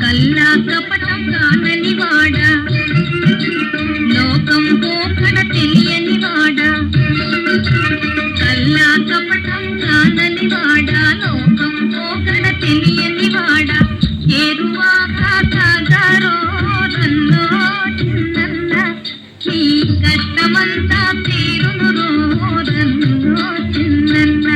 కల్లా కపటం కానని వాడా, లోకం పోకడ తెలియని వాడా, కల్లా కపటం కానని వాడా, లోకం పోకడ తెలియని వాడా, ఏరువాక సాగారో నన్నో చిన్నన్న, నీ కష్టమంతా తీరును నన్నో చిన్నన్న.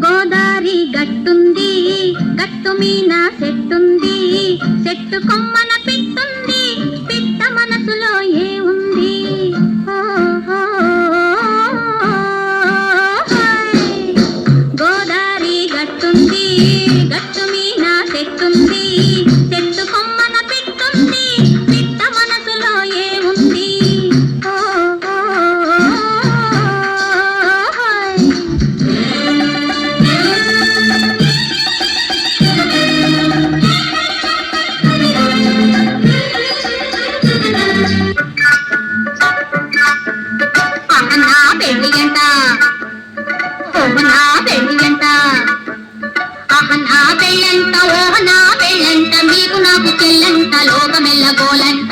గోదారి గట్టుంది, గట్టు మీన చెట్టుంది, చెట్టు కొమ్మన పిట్టుంది, పిట్ట మనసులో ఏముంది? గోదారి గట్టుంది, గట్టు మీన చెట్టుంది, చెట్టు కొమ్మన పిట్టుంది, పిట్ట మనసులో ఏముంది? మీకు నాకు చెల్లంట, లోకమెల్ల గోలంట,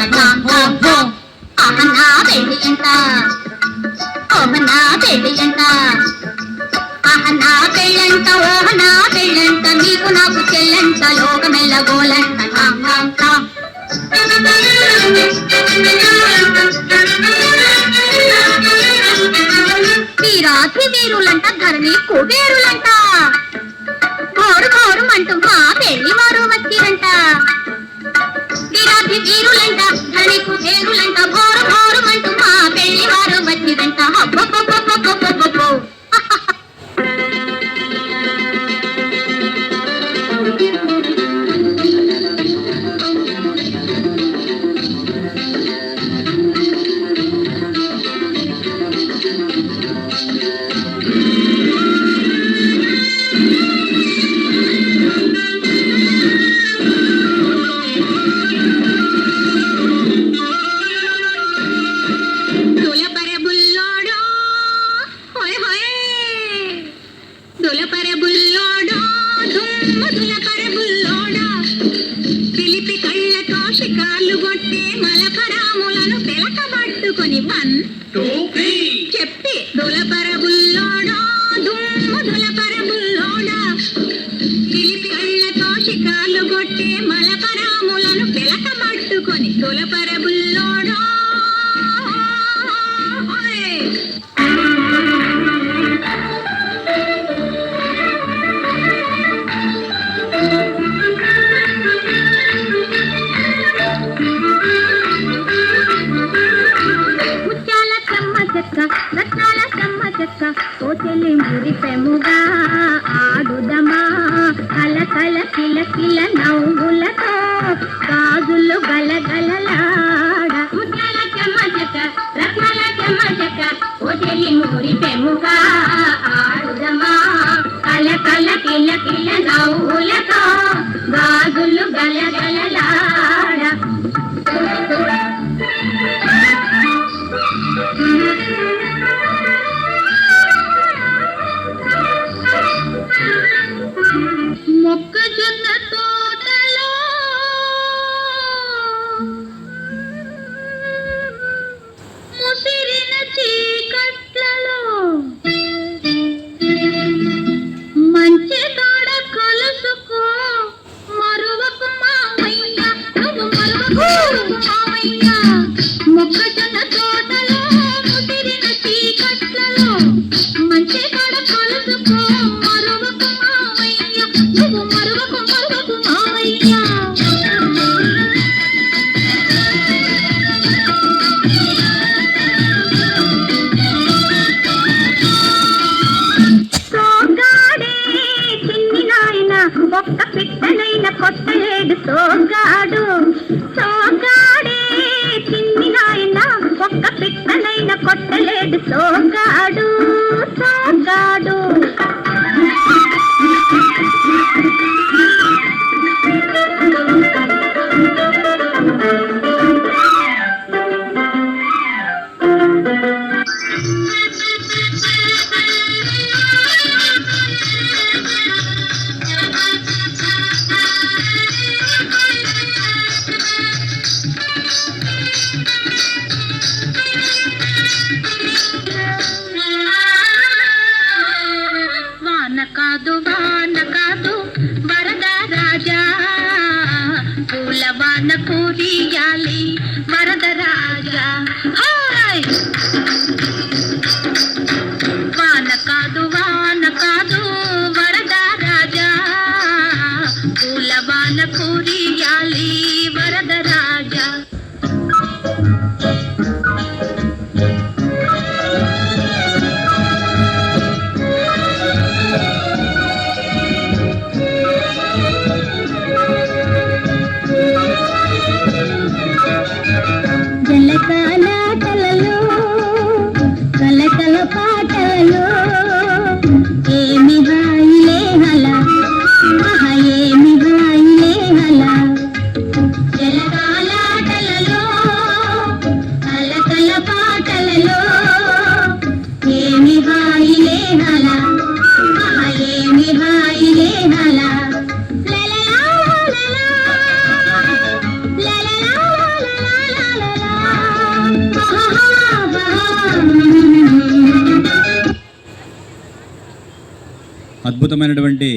అహనా పెళ్లి ఎంత, ఓహనా పెళ్లి ఎంత, అహనా పెళ్ళంట, ఓహనా పెళ్ళంట, మీకు నాకు చెల్లంట, లోకమెల్ల గోలంట. వీరాధి వీరులంట, ధరణి కుబేరులంట, ఘోరు ఘోరుమంటూ మా పెళ్లి వారు వచ్చిరంట. వీరాధి వీరులంట, ధరణి కుబేరులంట, ఘోరు ఘోరుమంటూ మా పెళ్లి వారు వచ్చిరంట. అబ్బబ్బబ్బబ్బబ్బబ్బబ్బో. పిలిపి కళ్ళతో షికార్లు కొట్టే మలపరాములను పెలకబట్టుకొని 1 2 3 చెప్పి దులపరబుల్లోడా దుమ్ము దులపరబుల్లోడా, పిలిపి కళ్ళతో షికార్లు కొట్టే మలపరాములను పెలకబట్టుకొని దులపరబుల్లోడా. రత్నాల చెమ్మ చెక్క ఓ చెల్లి మురిపెముగా ఆడుదమా, కల కల కిల కిల నవ్వులతో గాజులు గలగలలాడ. ముత్యాల చెమ్మ చెక్క, రత్నాల చెమ్మ చెక్క ఓ చెల్లి మురిపెముగా ఆడుదమా, కల కల కిల కిల నవ్వులతో గాజులు గలగలలాడ. మొక్కజొన్న తోటలో ముసిరిన చీకట్లలో మంచి తోడ కలుసుకో, మరువకు మామయ్య, నువ్వు మరువకు మామయ్య. సోగాడు సోగాడే చిన్ని నాయన ఒక్క పిట్టనైన కొట్టలేడు సోగాడు సోగాడు వాన కాదు వరద రాజా పూల వాన కురియాలి వరద రాజా హాయ్ వాన కాదు వరద రాజా పూల వాన కురియాలి వరద రాజా జలకాలాటలలో కలకల పాటలలో ఏమి హాయిలే హల ఏమి హాయిలే హల జలకాలాటలలో కలకల పాటలలో ఏమి హాయిలే హల ఏమి హాయిలే హల అద్భుతమైనటువంటి